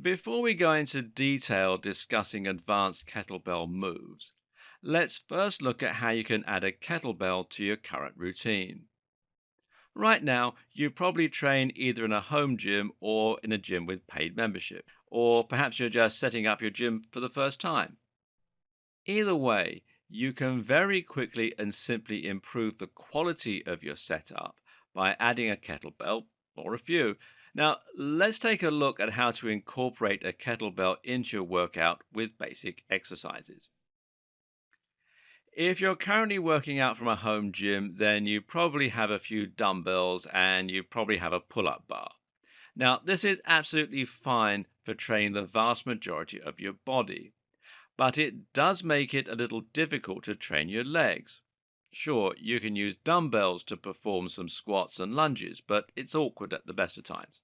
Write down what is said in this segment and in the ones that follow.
Before we go into detail discussing advanced kettlebell moves, let's first look at how you can add a kettlebell to your current routine. Right now, you probably train either in a home gym or in a gym with paid membership, or perhaps you're just setting up your gym for the first time. Either way, you can very quickly and simply improve the quality of your setup by adding a kettlebell or a few. Now, let's take a look at how to incorporate a kettlebell into your workout with basic exercises. If you're currently working out from a home gym, then you probably have a few dumbbells and you probably have a pull up bar. Now, this is absolutely fine for training the vast majority of your body, but it does make it a little difficult to train your legs. Sure, you can use dumbbells to perform some squats and lunges, but it's awkward at the best of times.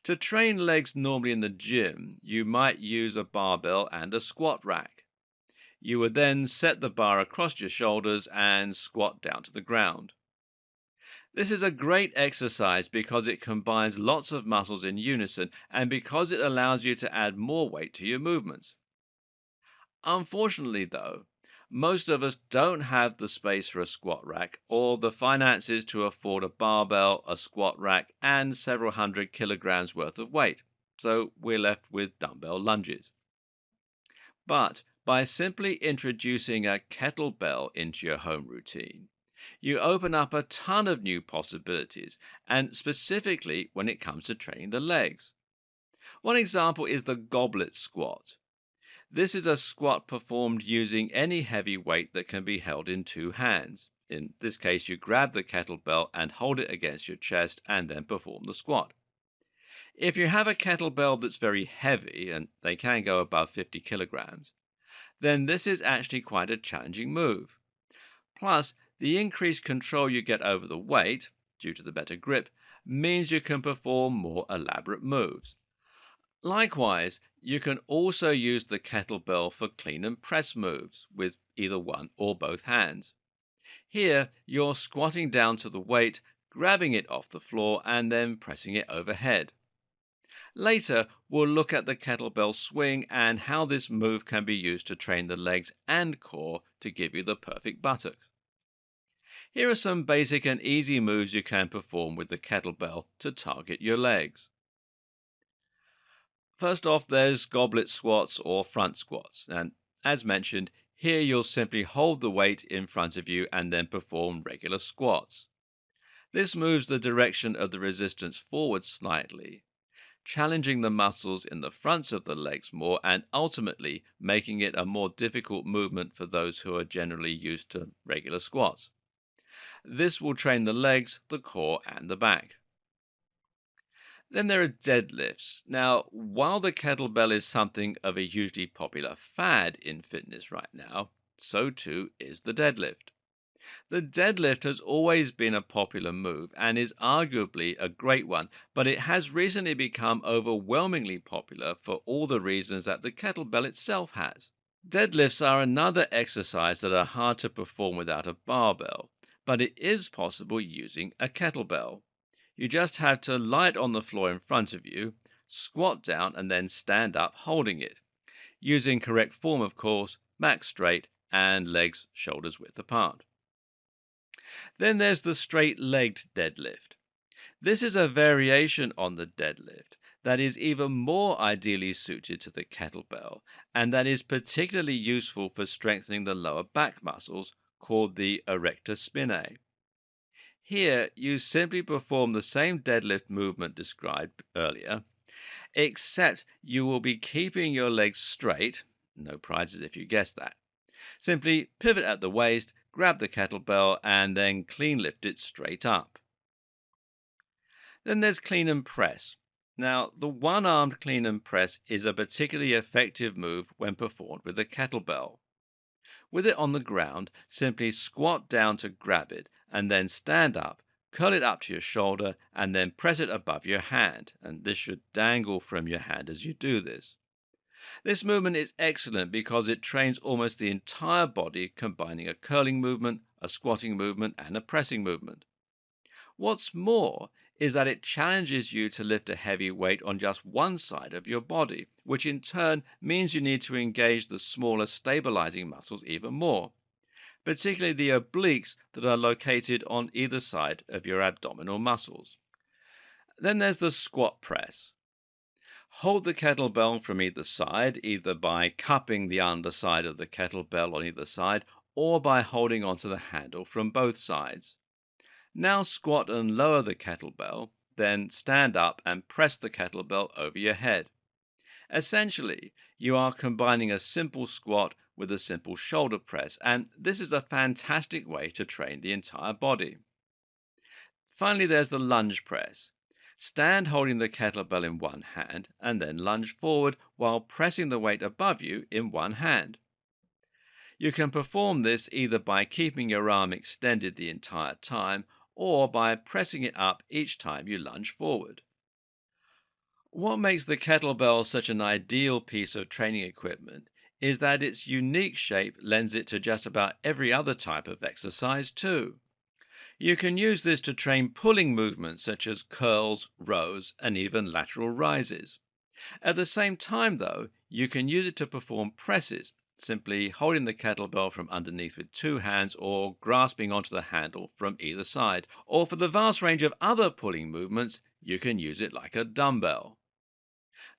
To train legs normally in the gym, you might use a barbell and a squat rack. You would then set the bar across your shoulders and squat down to the ground. This is a great exercise because it combines lots of muscles in unison and because it allows you to add more weight to your movements. Unfortunately, though, most of us don't have the space for a squat rack or the finances to afford a barbell, a squat rack, and several hundred kilograms worth of weight, so we're left with dumbbell lunges. But by simply introducing a kettlebell into your home routine, you open up a ton of new possibilities, and specifically when it comes to training the legs. One example is the goblet squat. This is a squat performed using any heavy weight that can be held in two hands. In this case, you grab the kettlebell and hold it against your chest and then perform the squat. If you have a kettlebell that's very heavy, and they can go above 50 kilograms, then this is actually quite a challenging move. Plus, the increased control you get over the weight, due to the better grip, means you can perform more elaborate moves. Likewise, you can also use the kettlebell for clean and press moves with either one or both hands. Here, you're squatting down to the weight, grabbing it off the floor, and then pressing it overhead. Later, we'll look at the kettlebell swing and how this move can be used to train the legs and core to give you the perfect buttocks. Here are some basic and easy moves you can perform with the kettlebell to target your legs. First off, there's goblet squats or front squats, and as mentioned, here you'll simply hold the weight in front of you and then perform regular squats. This moves the direction of the resistance forward slightly, challenging the muscles in the fronts of the legs more and ultimately making it a more difficult movement for those who are generally used to regular squats. This will train the legs, the core, and the back. Then there are deadlifts. Now, while the kettlebell is something of a hugely popular fad in fitness right now, so too is the deadlift. The deadlift has always been a popular move and is arguably a great one, but it has recently become overwhelmingly popular for all the reasons that the kettlebell itself has. Deadlifts are another exercise that are hard to perform without a barbell, but it is possible using a kettlebell. You just have to lie it on the floor in front of you, squat down, and then stand up holding it. Using correct form, of course, back straight and legs shoulders width apart. Then there's the straight-legged deadlift. This is a variation on the deadlift that is even more ideally suited to the kettlebell and that is particularly useful for strengthening the lower back muscles called the erector spinae. Here, you simply perform the same deadlift movement described earlier, except you will be keeping your legs straight. No prizes if you guessed that. Simply pivot at the waist, grab the kettlebell, and then clean lift it straight up. Then there's clean and press. Now, the one-armed clean and press is a particularly effective move when performed with a kettlebell. With it on the ground, simply squat down to grab it, and then stand up, curl it up to your shoulder, and then press it above your hand, and this should dangle from your hand as you do this. This movement is excellent because it trains almost the entire body, combining a curling movement, a squatting movement, and a pressing movement. What's more is that it challenges you to lift a heavy weight on just one side of your body, which in turn means you need to engage the smaller stabilizing muscles even more, particularly the obliques that are located on either side of your abdominal muscles. Then there's the squat press. Hold the kettlebell from either side, either by cupping the underside of the kettlebell on either side or by holding onto the handle from both sides. Now squat and lower the kettlebell, then stand up and press the kettlebell over your head. Essentially, you are combining a simple squat with a simple shoulder press, and this is a fantastic way to train the entire body. Finally, there's the lunge press. Stand holding the kettlebell in one hand and then lunge forward while pressing the weight above you in one hand. You can perform this either by keeping your arm extended the entire time or by pressing it up each time you lunge forward. What makes the kettlebell such an ideal piece of training equipment is that its unique shape lends it to just about every other type of exercise too. You can use this to train pulling movements such as curls, rows, and even lateral rises. At the same time, though, you can use it to perform presses, simply holding the kettlebell from underneath with two hands or grasping onto the handle from either side. Or for the vast range of other pulling movements, you can use it like a dumbbell.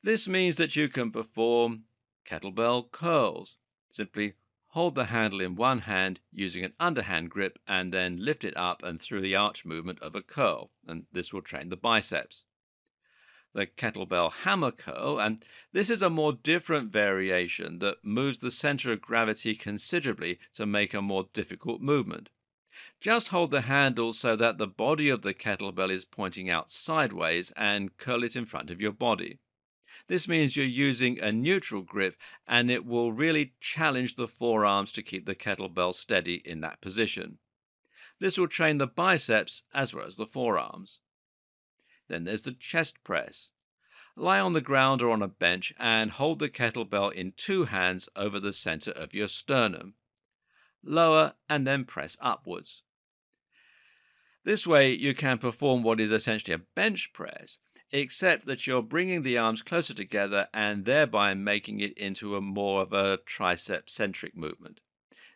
This means that you can perform kettlebell curls. Simply hold the handle in one hand using an underhand grip and then lift it up and through the arch movement of a curl, and this will train the biceps. The kettlebell hammer curl, and this is a more different variation that moves the center of gravity considerably to make a more difficult movement. Just hold the handle so that the body of the kettlebell is pointing out sideways and curl it in front of your body. This means you're using a neutral grip and it will really challenge the forearms to keep the kettlebell steady in that position. This will train the biceps as well as the forearms. Then there's the chest press. Lie on the ground or on a bench and hold the kettlebell in two hands over the center of your sternum. Lower and then press upwards. This way you can perform what is essentially a bench press, except that you're bringing the arms closer together and thereby making it into a more of a tricep-centric movement.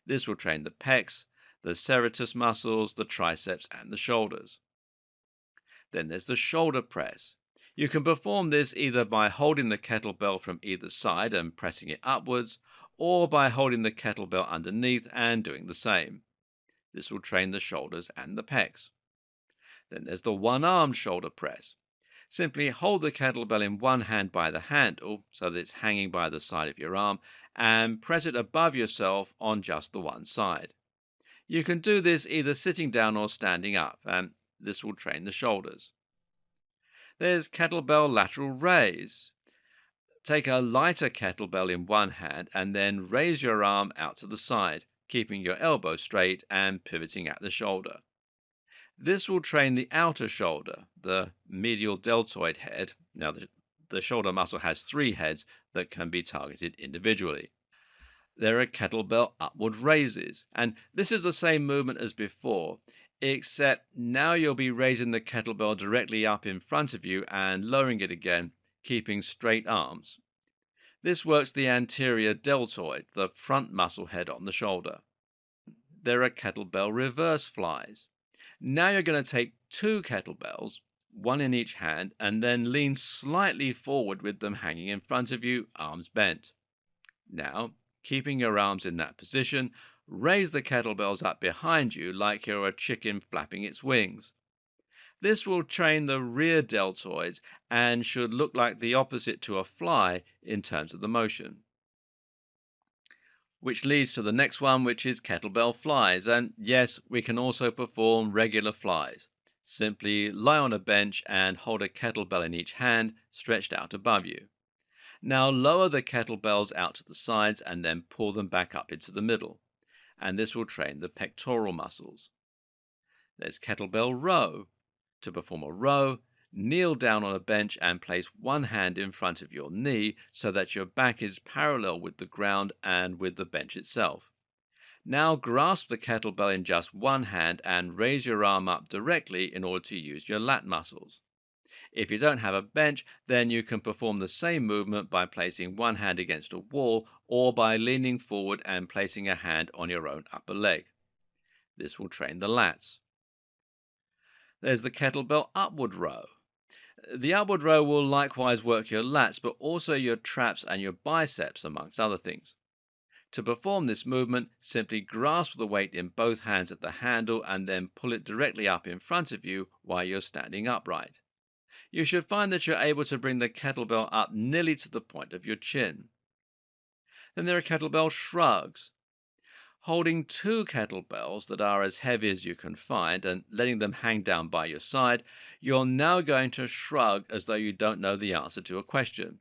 This will train the pecs, the serratus muscles, the triceps, and the shoulders. Then there's the shoulder press. You can perform this either by holding the kettlebell from either side and pressing it upwards, or by holding the kettlebell underneath and doing the same. This will train the shoulders and the pecs. Then there's the one-armed shoulder press. Simply hold the kettlebell in one hand by the handle, so that it's hanging by the side of your arm, and press it above yourself on just the one side. You can do this either sitting down or standing up, and this will train the shoulders. There's kettlebell lateral raise. Take a lighter kettlebell in one hand and then raise your arm out to the side, keeping your elbow straight and pivoting at the shoulder. This will train the outer shoulder, the medial deltoid head. Now, the shoulder muscle has three heads that can be targeted individually. There are kettlebell upward raises, and this is the same movement as before, except now you'll be raising the kettlebell directly up in front of you and lowering it again, keeping straight arms. This works the anterior deltoid, the front muscle head on the shoulder. There are kettlebell reverse flies. Now you're going to take two kettlebells, one in each hand, and then lean slightly forward with them hanging in front of you, arms bent. Now, keeping your arms in that position, raise the kettlebells up behind you like you're a chicken flapping its wings. This will train the rear deltoids and should look like the opposite to a fly in terms of the motion. Which leads to the next one, which is kettlebell flies. And yes, we can also perform regular flies. Simply lie on a bench and hold a kettlebell in each hand, stretched out above you. Now lower the kettlebells out to the sides and then pull them back up into the middle. And this will train the pectoral muscles. There's kettlebell row. To perform a row, kneel down on a bench and place one hand in front of your knee so that your back is parallel with the ground and with the bench itself. Now grasp the kettlebell in just one hand and raise your arm up directly in order to use your lat muscles. If you don't have a bench, then you can perform the same movement by placing one hand against a wall or by leaning forward and placing a hand on your own upper leg. This will train the lats. There's the kettlebell upward row. The upward row will likewise work your lats, but also your traps and your biceps, amongst other things. To perform this movement, simply grasp the weight in both hands at the handle and then pull it directly up in front of you while you're standing upright. You should find that you're able to bring the kettlebell up nearly to the point of your chin. Then there are kettlebell shrugs. Holding two kettlebells that are as heavy as you can find and letting them hang down by your side, you're now going to shrug as though you don't know the answer to a question.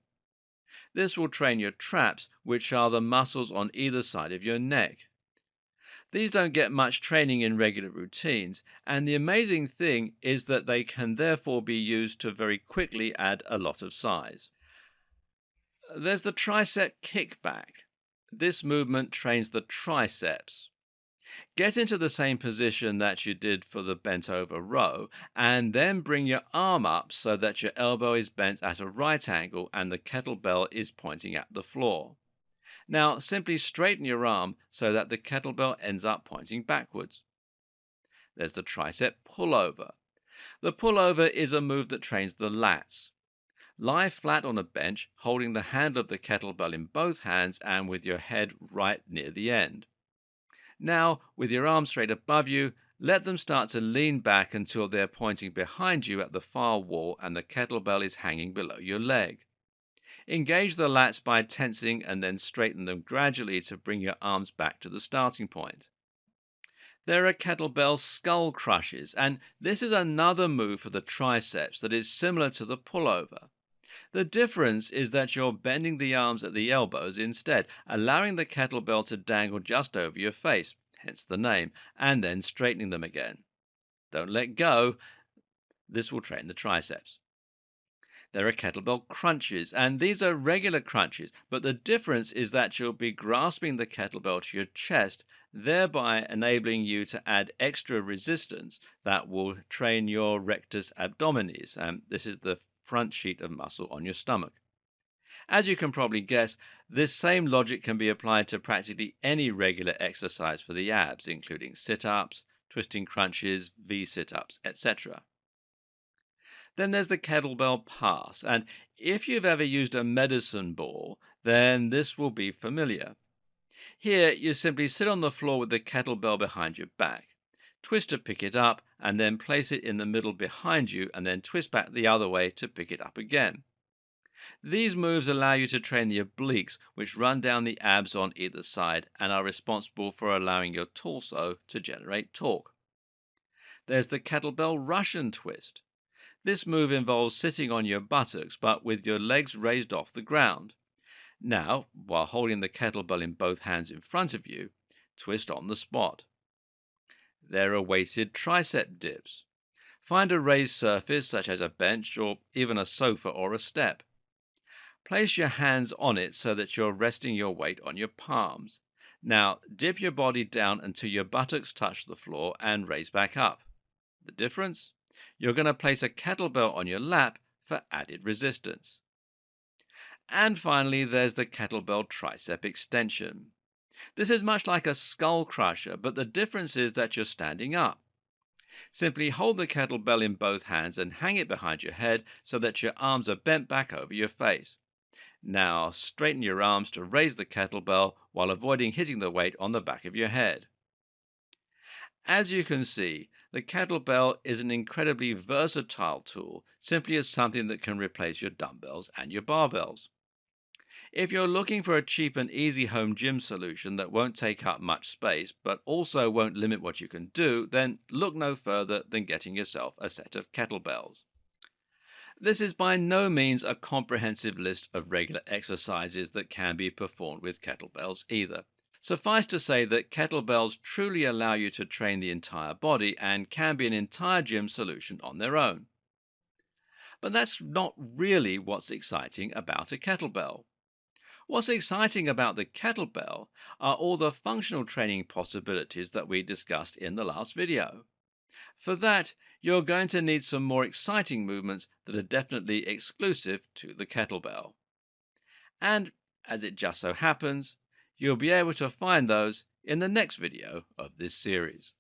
This will train your traps, which are the muscles on either side of your neck. These don't get much training in regular routines, and the amazing thing is that they can therefore be used to very quickly add a lot of size. There's the tricep kickback. This movement trains the triceps. Get into the same position that you did for the bent over row, and then bring your arm up so that your elbow is bent at a right angle and the kettlebell is pointing at the floor. Now simply straighten your arm so that the kettlebell ends up pointing backwards. There's the tricep pullover. The pullover is a move that trains the lats. Lie flat on a bench, holding the handle of the kettlebell in both hands and with your head right near the end. Now, with your arms straight above you, let them start to lean back until they're pointing behind you at the far wall and the kettlebell is hanging below your leg. Engage the lats by tensing and then straighten them gradually to bring your arms back to the starting point. There are kettlebell skull crushes, and this is another move for the triceps that is similar to the pullover. The difference is that you're bending the arms at the elbows instead, allowing the kettlebell to dangle just over your face, hence the name, and then straightening them again. Don't let go. This will train the triceps. There are kettlebell crunches, and these are regular crunches, but the difference is that you'll be grasping the kettlebell to your chest, thereby enabling you to add extra resistance that will train your rectus abdominis, and this is the front sheet of muscle on your stomach. As you can probably guess, this same logic can be applied to practically any regular exercise for the abs, including sit-ups, twisting crunches, V sit-ups, etc. Then there's the kettlebell pass, and if you've ever used a medicine ball, then this will be familiar. Here, you simply sit on the floor with the kettlebell behind your back. Twist to pick it up, and then place it in the middle behind you, and then twist back the other way to pick it up again. These moves allow you to train the obliques, which run down the abs on either side and are responsible for allowing your torso to generate torque. There's the kettlebell Russian twist. This move involves sitting on your buttocks, but with your legs raised off the ground. Now, while holding the kettlebell in both hands in front of you, twist on the spot. There are weighted tricep dips. Find a raised surface, such as a bench or even a sofa or a step. Place your hands on it so that you're resting your weight on your palms. Now, dip your body down until your buttocks touch the floor and raise back up. The difference? You're going to place a kettlebell on your lap for added resistance. And finally, there's the kettlebell tricep extension. This is much like a skull crusher, but the difference is that you're standing up. Simply hold the kettlebell in both hands and hang it behind your head so that your arms are bent back over your face. Now straighten your arms to raise the kettlebell while avoiding hitting the weight on the back of your head. As you can see, the kettlebell is an incredibly versatile tool, simply as something that can replace your dumbbells and your barbells. If you're looking for a cheap and easy home gym solution that won't take up much space, but also won't limit what you can do, then look no further than getting yourself a set of kettlebells. This is by no means a comprehensive list of regular exercises that can be performed with kettlebells either. Suffice to say that kettlebells truly allow you to train the entire body and can be an entire gym solution on their own. But that's not really what's exciting about a kettlebell. What's exciting about the kettlebell are all the functional training possibilities that we discussed in the last video. For that, you're going to need some more exciting movements that are definitely exclusive to the kettlebell. And as it just so happens, you'll be able to find those in the next video of this series.